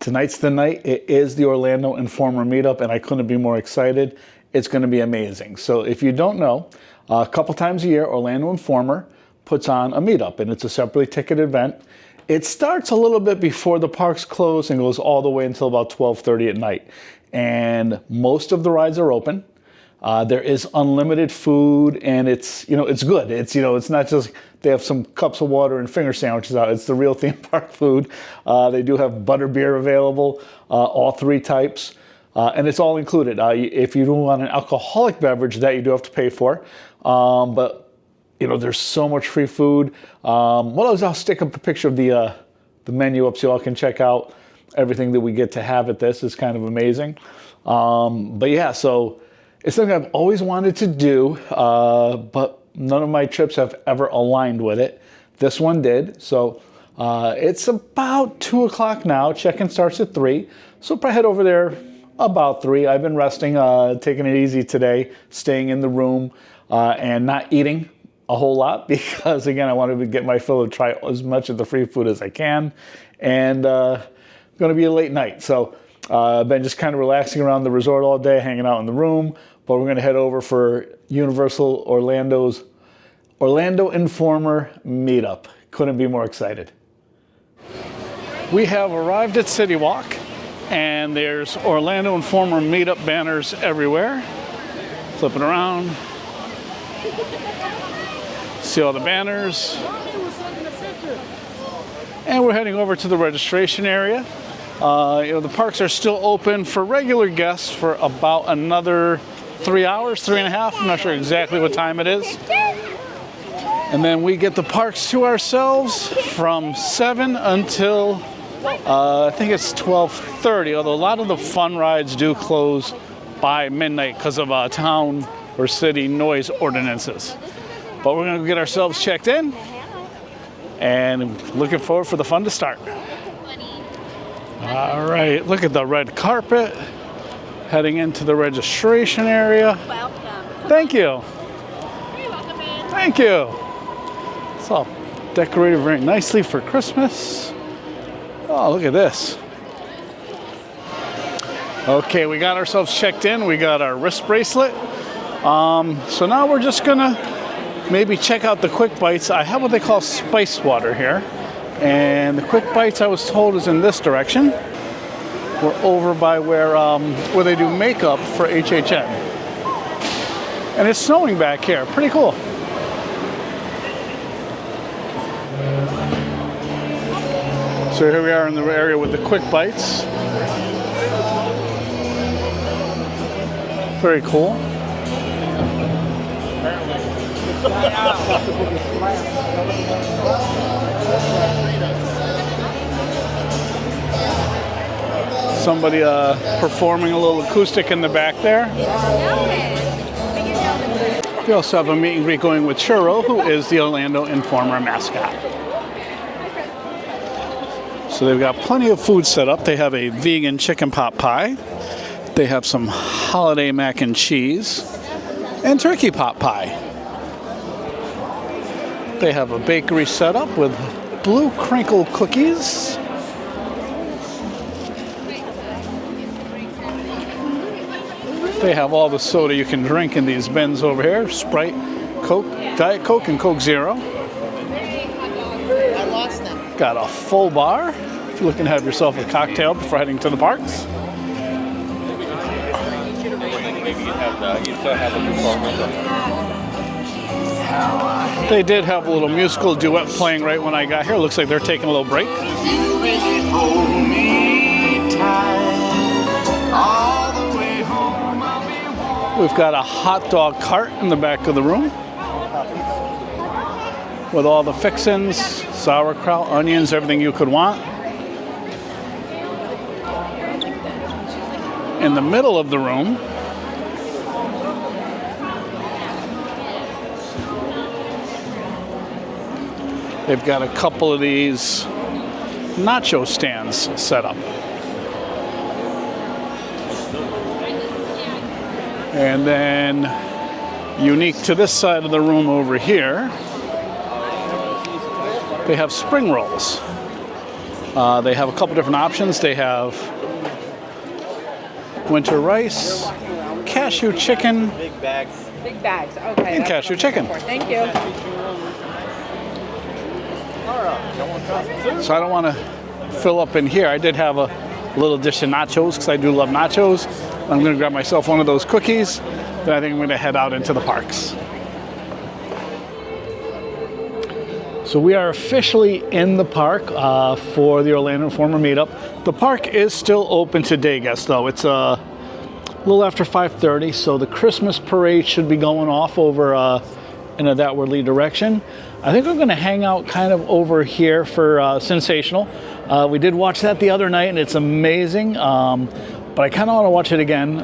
Tonight's the night. It is the Orlando Informer Meetup, and I couldn't be more excited. It's going to be amazing. So if you don't know, a couple times a year, Orlando Informer puts on a meetup, and it's a separately ticketed event. It starts a little bit before the parks close and goes all the way until about 12:30 at night. And most of the rides are open. There is unlimited food, and it's good. It's not just they have some cups of water and finger sandwiches out. It's the real theme park food. They do have butterbeer available, all three types, and it's all included. If you don't want an alcoholic beverage, that you do have to pay for, but there's so much free food. I'll stick up a picture of the menu up so y'all can check out everything that we get to have at this. It's kind of amazing. But yeah, so it's something I've always wanted to do, but none of my trips have ever aligned with it. This one did. So it's about 2 o'clock now. Check-in starts at 3. So probably head over there about 3. I've been resting, taking it easy today, staying in the room, and not eating a whole lot because, again, I wanted to get my fill and try as much of the free food as I can. And going to be a late night. So I've been just kind of relaxing around the resort all day, hanging out in the room. But we're going to head over for Universal Orlando's Orlando Informer Meetup. Couldn't be more excited. We have arrived at City Walk, and there's Orlando Informer Meetup banners everywhere. Flip it around. See all the banners. And we're heading over to the registration area. The parks are still open for regular guests for about another 3 hours, 3.5. I'm not sure exactly what time it is. And then we get the parks to ourselves from 7 until I think it's 12:30. Although a lot of the fun rides do close by midnight because of town or city noise ordinances. But we're going to get ourselves checked in and looking forward for the fun to start. All right, look at the red carpet. Heading into the registration area. Welcome. Thank you. You're welcome, man. Thank you. It's all decorated very nicely for Christmas. Oh, look at this. Okay, we got ourselves checked in. We got our wrist bracelet. So now we're just gonna maybe check out the Quick Bites. I have what they call spice water here. And the Quick Bites, I was told, is in this direction. We're over by where they do makeup for HHN. And it's snowing back here. Pretty cool. So here we are in the area with the Quick Bites. Very cool. Somebody performing a little acoustic in the back there. We also have a meet and greet going with Churro, who is the Orlando Informer mascot. So they've got plenty of food set up. They have a vegan chicken pot pie. They have some holiday mac and cheese and turkey pot pie. They have a bakery set up with blue crinkle cookies. They have all the soda you can drink in these bins over here. Sprite, Coke, Diet Coke, and Coke Zero. I lost them. Got a full bar if you're looking to have yourself a cocktail before heading to the parks. They did have a little musical duet playing right when I got here. Looks like they're taking a little break. We've got a hot dog cart in the back of the room with all the fixins, sauerkraut, onions, everything you could want. In the middle of the room, they've got a couple of these nacho stands set up. And then, unique to this side of the room over here, they have spring rolls. They have a couple different options. They have winter rice, cashew chicken, Big bags. Big bags. Okay. and that's cashew what I'm chicken. looking for. Thank you. So I don't want to fill up in here. I did have a little dish of nachos because I do love nachos. I'm going to grab myself one of those cookies. Then I think I'm going to head out into the parks. So we are officially in the park for the Orlando Informer Meetup. The park is still open to day guests though. It's a little after 5:30, so the Christmas parade should be going off over in a that-wardly direction. I think we're going to hang out kind of over here for Sensational. We did watch that the other night and it's amazing, but I kind of want to watch it again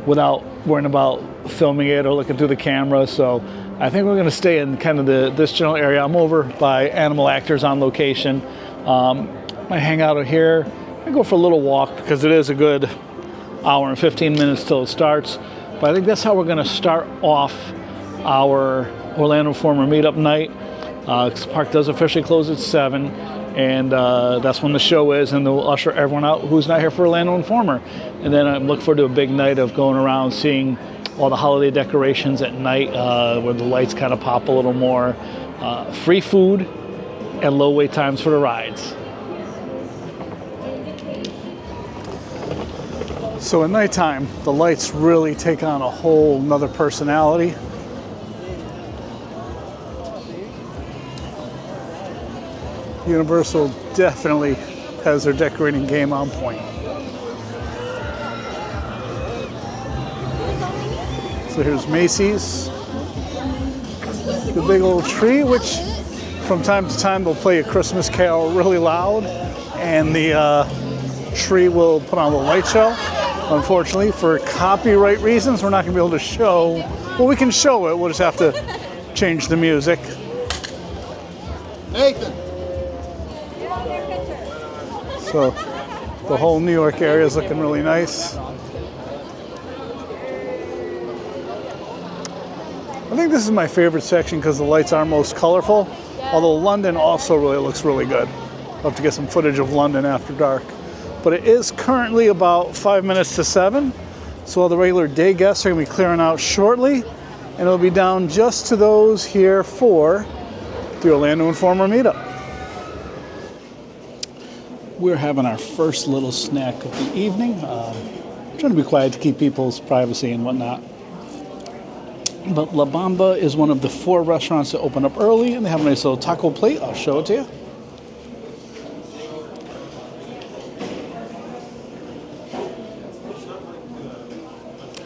without worrying about filming it or looking through the camera. So I think we're going to stay in kind of this general area. I'm over by Animal Actors on location. Might hang out here and go for a little walk because it is a good hour and 15 minutes till it starts. But I think that's how we're going to start off our Orlando Informer Meetup night. The park does officially close at 7, and that's when the show is, and they'll usher everyone out who's not here for Orlando Informer. And then I'm looking forward to a big night of going around seeing all the holiday decorations at night where the lights kind of pop a little more. Free food and low wait times for the rides. So at nighttime, the lights really take on a whole nother personality. Universal definitely has their decorating game on point. So here's Macy's, the big old tree, which from time to time they'll play a Christmas carol really loud, and the tree will put on a light show. Unfortunately, for copyright reasons, we're not going to be able to show. Well, we can show it. We'll just have to change the music. Nathan. So the whole New York area is looking really nice. I think this is my favorite section because the lights are most colorful. Although London also really looks really good. I'll have to get some footage of London after dark. But it is currently about 5 minutes to 7. So all the regular day guests are going to be clearing out shortly. And it'll be down just to those here for the Orlando Informer Meetup. We're having our first little snack of the evening. Trying to be quiet to keep people's privacy and whatnot. But La Bamba is one of the 4 restaurants that open up early, and they have a nice little taco plate. I'll show it to you.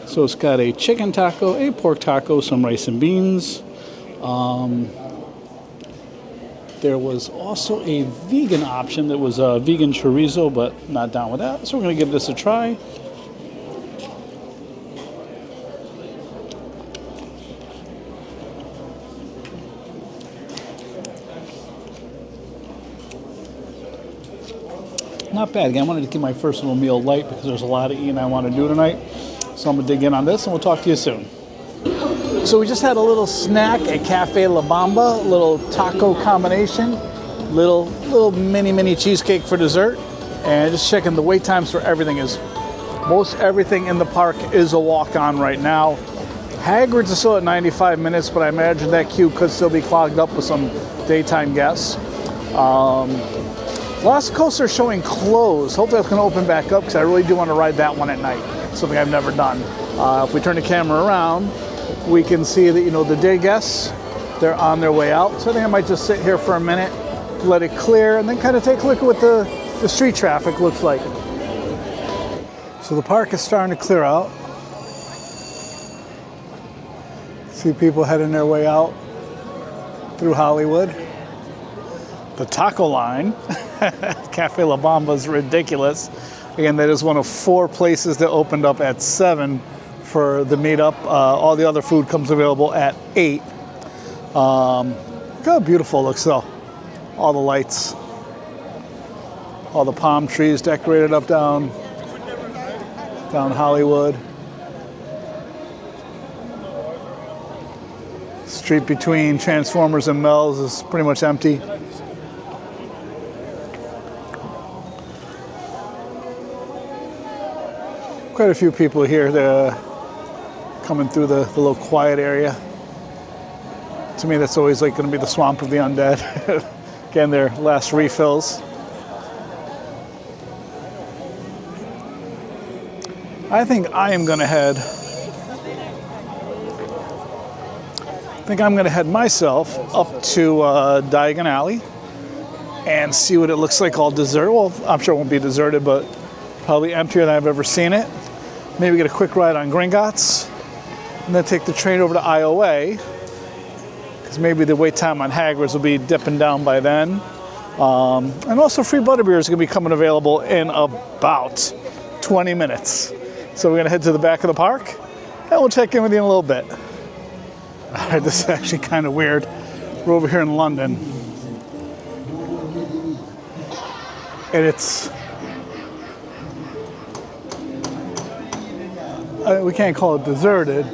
So it's got a chicken taco, a pork taco, some rice and beans. There was also a vegan option that was a vegan chorizo, but not down with that. So we're going to give this a try. Not bad. Again, I wanted to keep my first little meal light because there's a lot of eating I want to do tonight. So I'm going to dig in on this, and we'll talk to you soon. So we just had a little snack at Cafe La Bamba, a little taco combination, little mini cheesecake for dessert, and just checking the wait times for everything. Most everything in the park is a walk-on right now. Hagrid's is still at 95 minutes, but I imagine that queue could still be clogged up with some daytime guests. Velocicoaster is showing closed. Hopefully that's going to open back up because I really do want to ride that one at night. Something I've never done. If we turn the camera around, we can see that, the day guests, they're on their way out. So I think I might just sit here for a minute, let it clear, and then kind of take a look at what the street traffic looks like. So the park is starting to clear out. See people heading their way out through Hollywood. The taco line, Cafe La Bamba, is ridiculous. Again, that is one of 4 places that opened up at 7 for the meetup. All the other food comes available at 8. Look how beautiful it looks though. All the lights, all the palm trees decorated up down Hollywood. Street between Transformers and Mel's is pretty much empty. Quite a few people here coming through the little quiet area. To me, that's always like going to be the swamp of the undead. Again, their last refills. I think I'm going to head myself up to Diagon Alley and see what it looks like all deserted. Well, I'm sure it won't be deserted, but probably emptier than I've ever seen it. Maybe get a quick ride on Gringotts and then take the train over to IOA, because maybe the wait time on Hagrid's will be dipping down by then. And also free butterbeer is going to be coming available in about 20 minutes. So we're going to head to the back of the park and we'll check in with you in a little bit. All right, this is actually kind of weird. We're over here in London. And it's... we can't call it deserted.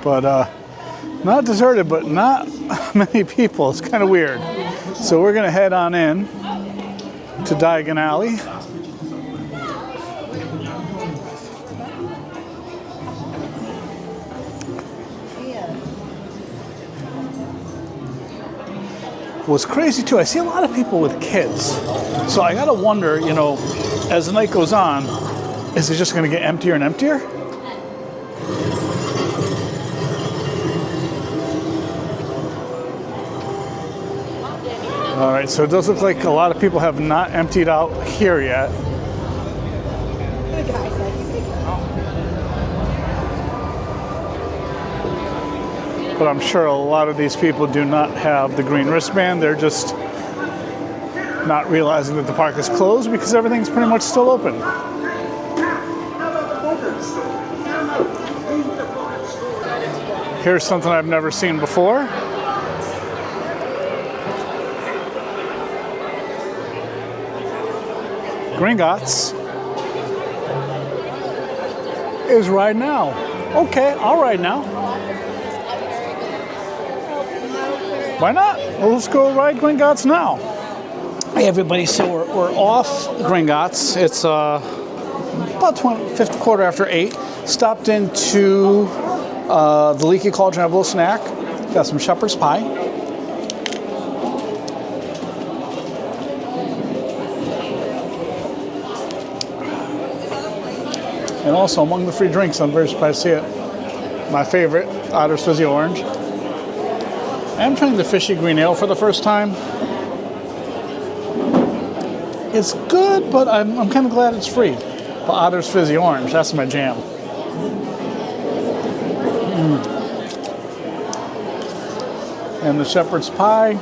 But not deserted, but not many people. It's kind of weird. So we're going to head on in to Diagon Alley. What's crazy too, I see a lot of people with kids. So I gotta wonder, you know, as the night goes on, is it just gonna get emptier and emptier? All right, so it does look like a lot of people have not emptied out here yet. But I'm sure a lot of these people do not have the green wristband. They're just not realizing that the park is closed because everything's pretty much still open. Here's something I've never seen before. Gringotts is right now. Okay, I'll ride now. Why not? Well, let's go ride Gringotts now. Hey everybody, so we're off Gringotts. It's about 50 quarter after 8. Stopped into the Leaky Cauldron, have a little snack. Got some shepherd's pie. And also among the free drinks, I'm very surprised to see it. My favorite, Otter's Fizzy Orange. I'm trying the fishy green ale for the first time. It's good, but I'm kind of glad it's free. But Otter's Fizzy Orange, that's my jam. And the shepherd's pie,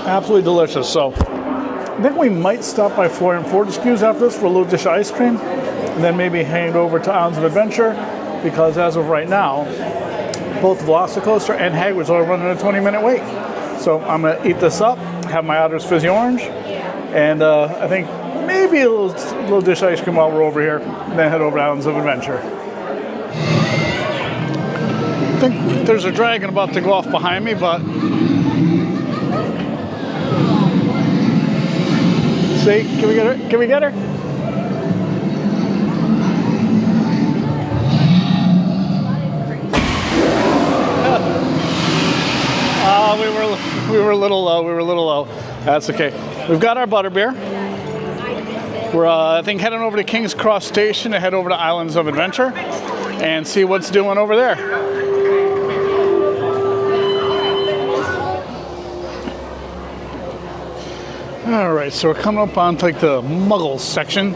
absolutely delicious. So I think we might stop by Florian Fortescue's after this for a little dish of ice cream, and then maybe hang over to Islands of Adventure, because as of right now, both Velocicoaster and Hagrid's are running a 20-minute wait. So I'm gonna eat this up, have my Otter's Fizzy Orange, and I think maybe a little dish of ice cream while we're over here, and then head over to Islands of Adventure. I think there's a dragon about to go off behind me, but see, can we get her? Can we get her? We were a little low. That's okay. We've got our butterbeer. We're I think heading over to King's Cross Station to head over to Islands of Adventure and see what's doing over there. All right, so we're coming up on like the Muggles section.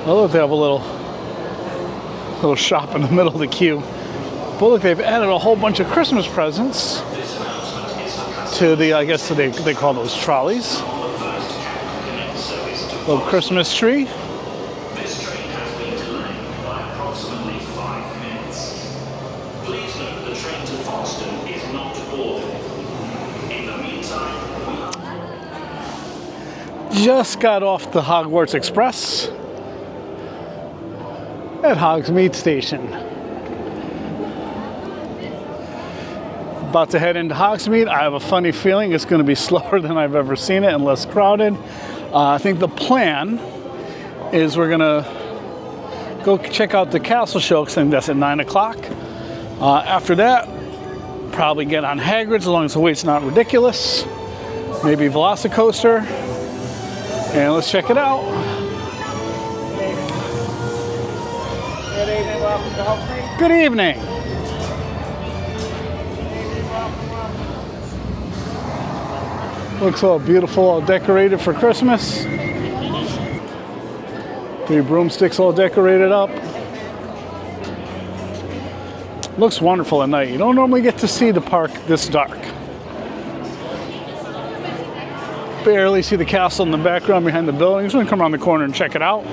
Oh, look, they have a little shop in the middle of the queue. But look, they've added a whole bunch of Christmas presents to the, I guess they call those trolleys. Little Christmas tree. This train has been delayed by approximately 5 minutes. Please note the train to Folkestone is not boarded. In the meantime, Just got off the Hogwarts Express at Hogsmeade Station. About to head into Hogsmeade. I have a funny feeling it's going to be slower than I've ever seen it and less crowded. I think the plan is we're going to go check out the castle show, because I think that's at 9 o'clock. After that, probably get on Hagrid's, as long as the wait's not ridiculous. Maybe Velocicoaster. And let's check it out. Good evening, welcome to Hogsmeade. Good evening. Looks all beautiful, all decorated for Christmas. 3 broomsticks all decorated up. Looks wonderful at night. You don't normally get to see the park this dark. Barely see the castle in the background behind the buildings. We're gonna come around the corner and check it out.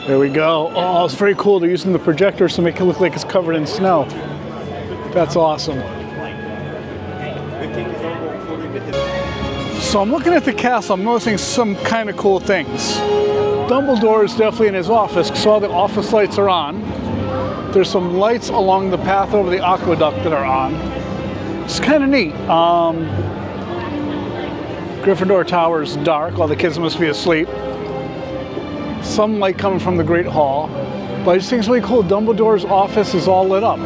There we go. Oh, it's very cool. They're using the projectors to make it look like it's covered in snow. That's awesome. So I'm looking at the castle. I'm noticing some kind of cool things. Dumbledore is definitely in his office, because all the office lights are on. There's some lights along the path over the aqueduct that are on. It's kind of neat. Gryffindor Tower is dark. All the kids must be asleep. Some light coming from the Great Hall. But I just think it's really cool. Dumbledore's office is all lit up.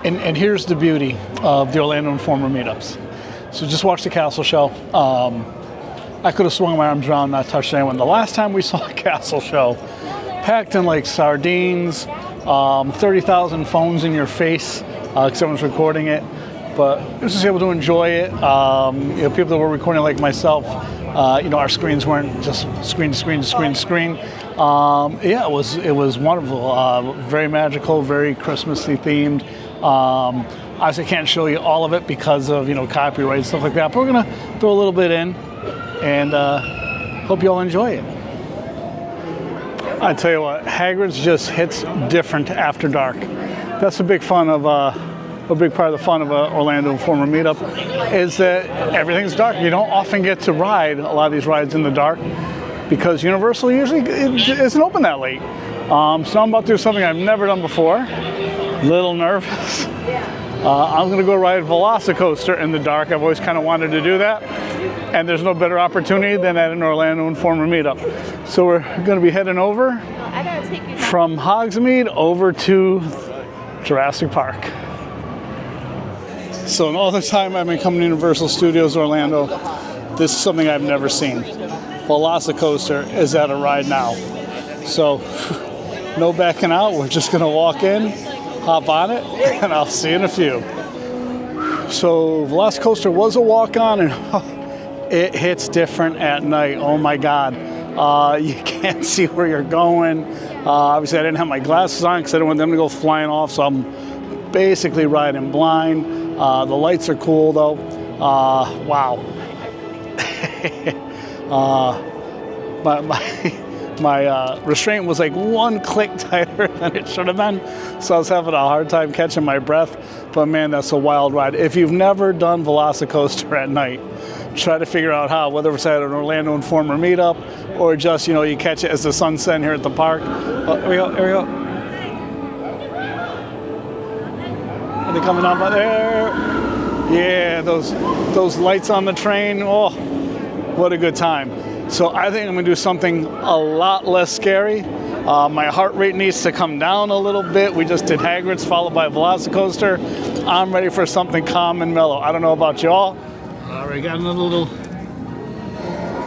And here's the beauty of the Orlando Informer Meetups. So just watch the castle show. I could have swung my arms around, not touched anyone. The last time we saw a castle show, packed in like sardines, 30,000 phones in your face, because everyone's recording it. But I was just able to enjoy it. People that were recording like myself, our screens weren't just screen to screen to screen to screen. It was wonderful, very magical, very Christmassy themed. Obviously, I can't show you all of it because of copyright and stuff like that. But we're gonna throw a little bit in, and hope you all enjoy it. I tell you what, Hagrid's just hits different after dark. That's a big part of the fun of a Orlando Informer Meetup, is that everything's dark. You don't often get to ride a lot of these rides in the dark, because Universal usually isn't open that late. So I'm about to do something I've never done before. Little nervous. I'm gonna go ride Velocicoaster in the dark. I've always kind of wanted to do that, and there's no better opportunity than at an Orlando Informer Meetup. So we're gonna be heading over from Hogsmeade over to Jurassic Park. So in all the time I've been coming to Universal Studios Orlando, this is something I've never seen. Velocicoaster is at a ride now. So no backing out, we're just gonna walk in, hop on it, and I'll see you in a few. So Velocicoaster was a walk-on, and it hits different at night. Oh my God. You can't see where you're going. Obviously I didn't have my glasses on because I didn't want them to go flying off, so I'm basically riding blind. The lights are cool though. Wow. My restraint was like one click tighter than it should have been, so I was having a hard time catching my breath. But man, that's a wild ride. If you've never done Velocicoaster at night, try to figure out how, whether it's at an Orlando Informer Meetup or just, you catch it as the sun's setting here at the park. Oh, here we go, here we go. Are they coming up there? Yeah, those lights on the train, oh, what a good time. So I think I'm gonna do something a lot less scary. My heart rate needs to come down a little bit. We just did Hagrid's followed by a Velocicoaster. I'm ready for something calm and mellow. I don't know about y'all. All right, got another little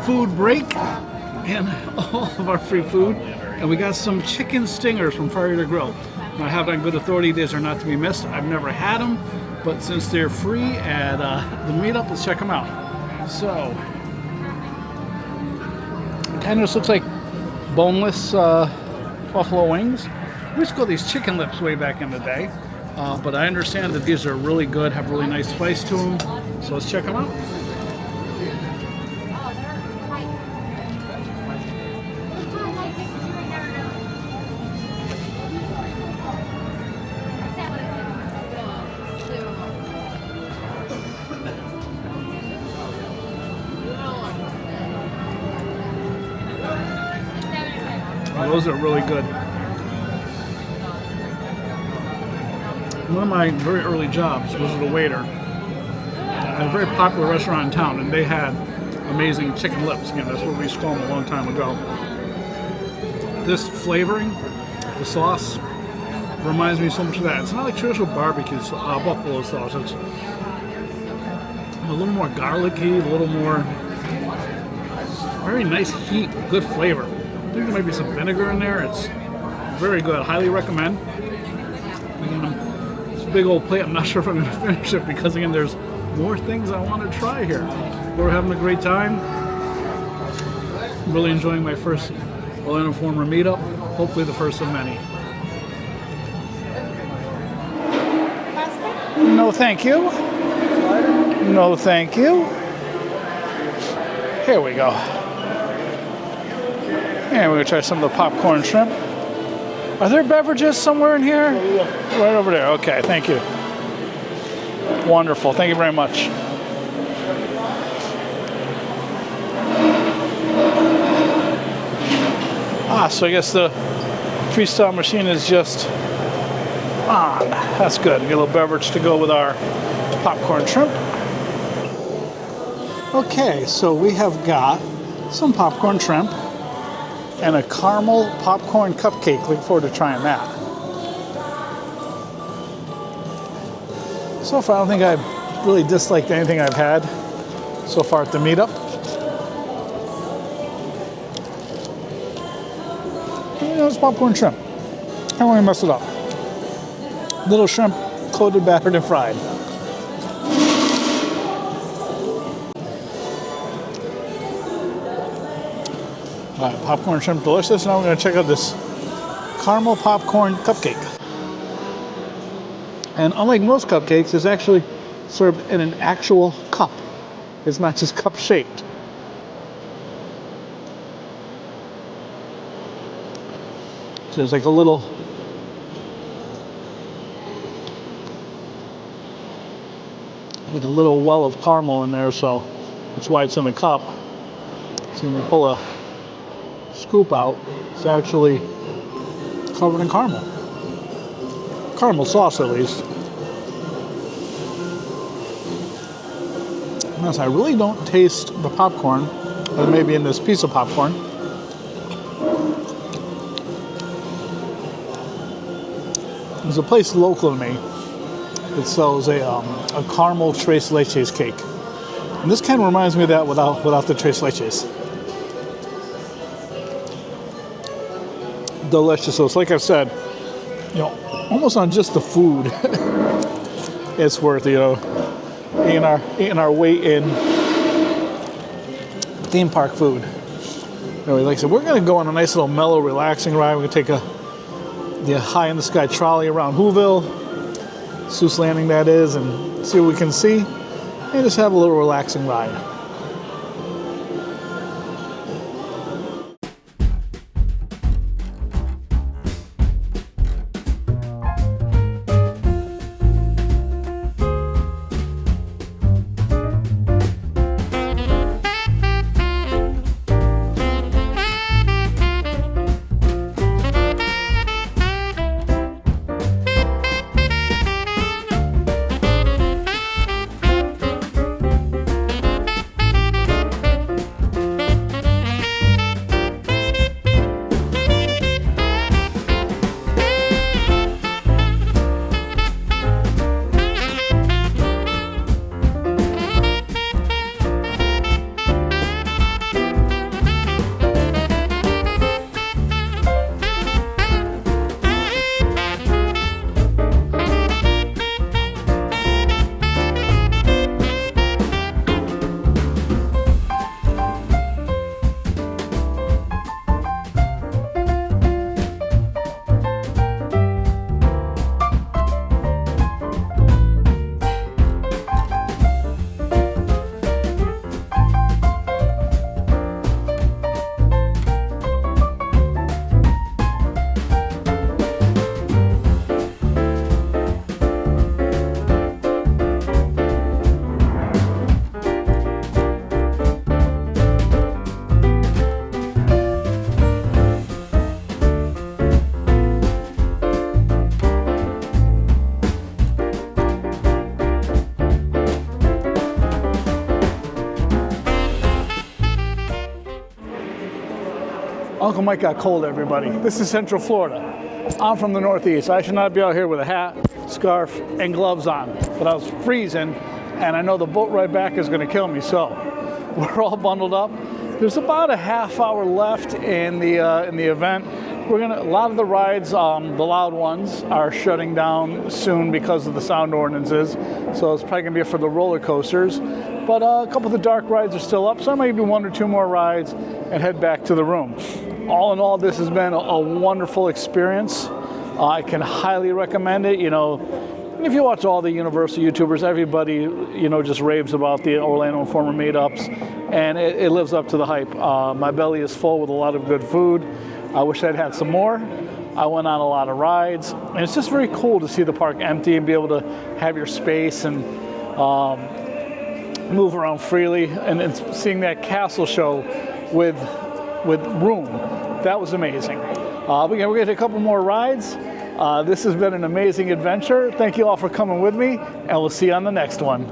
food break and all of our free food. And we got some chicken stingers from Fire to Grill. Now, I have on good authority these are not to be missed. I've never had them, but since they're free at the meetup, let's check them out. So, it kind of just looks like boneless buffalo wings. We used to call these chicken lips way back in the day, but I understand that these are really good, have really nice spice to them. So let's check them out. Those are really good. One of my very early jobs was as a waiter at a very popular restaurant in town, and they had amazing chicken lips. Again, that's what we used to call them a long time ago. This flavoring, the sauce, reminds me so much of that. It's not like traditional barbecue buffalo sauce. It's a little more garlicky, a little more very nice heat, good flavor. I think there might be some vinegar in there. It's very good. Highly recommend. Again, it's a big old plate. I'm not sure if I'm going to finish it because, again, there's more things I want to try here. We're having a great time. I'm really enjoying my first Orlando Informer Meetup. Hopefully the first of many. No, thank you. No, thank you. Here we go. And we're going to try some of the popcorn shrimp. Are there beverages somewhere in here? Right over there. Okay, thank you. Wonderful. Thank you very much. So I guess the freestyle machine is just on. That's good. Get a little beverage to go with our popcorn shrimp. Okay, so we have got some popcorn shrimp and a caramel popcorn cupcake. Looking forward to trying that. So far, I don't think I've really disliked anything I've had so far at the meetup. It's popcorn shrimp. I don't want to mess it up. Little shrimp coated, battered, and fried. All right, popcorn shrimp, delicious. Now we're going to check out this caramel popcorn cupcake. And unlike most cupcakes, it's actually served in an actual cup. It's not just cup shaped. So there's like a little well of caramel in there, so that's why it's in the cup. So when you pull a scoop out, it's actually covered in caramel. Caramel sauce, at least. Yes, I really don't taste the popcorn, or maybe in this piece of popcorn. There's a place local to me that sells a caramel tres leches cake. And this kind of reminds me of that without the tres leches. Delicious. So it's like I've said, almost on just the food, it's worth, eating our weight in theme park food. Anyway, like I said, we're going to go on a nice little mellow, relaxing ride. We're going to take the high in the sky trolley around Whoville, Seuss Landing that is, and see what we can see, and just have a little relaxing ride. Uncle Mike got cold, everybody. This is Central Florida. I'm from the Northeast. I should not be out here with a hat, scarf, and gloves on. But I was freezing, and I know the boat ride back is going to kill me, so we're all bundled up. There's about a half hour left in the event. A lot of the rides, the loud ones, are shutting down soon because of the sound ordinances. So it's probably going to be for the roller coasters. But a couple of the dark rides are still up, so I might do 1 or 2 more rides and head back to the room. All in all, this has been a wonderful experience. I can highly recommend it. You know, if you watch all the Universa YouTubers, everybody, you know, just raves about the Orlando Informer Meetups, and it lives up to the hype. My belly is full with a lot of good food. I wish I'd had some more. I went on a lot of rides, and it's just very cool to see the park empty and be able to have your space and move around freely, and seeing that castle show with room. That was amazing. We're going to take a couple more rides. This has been an amazing adventure. Thank you all for coming with me, and we'll see you on the next one.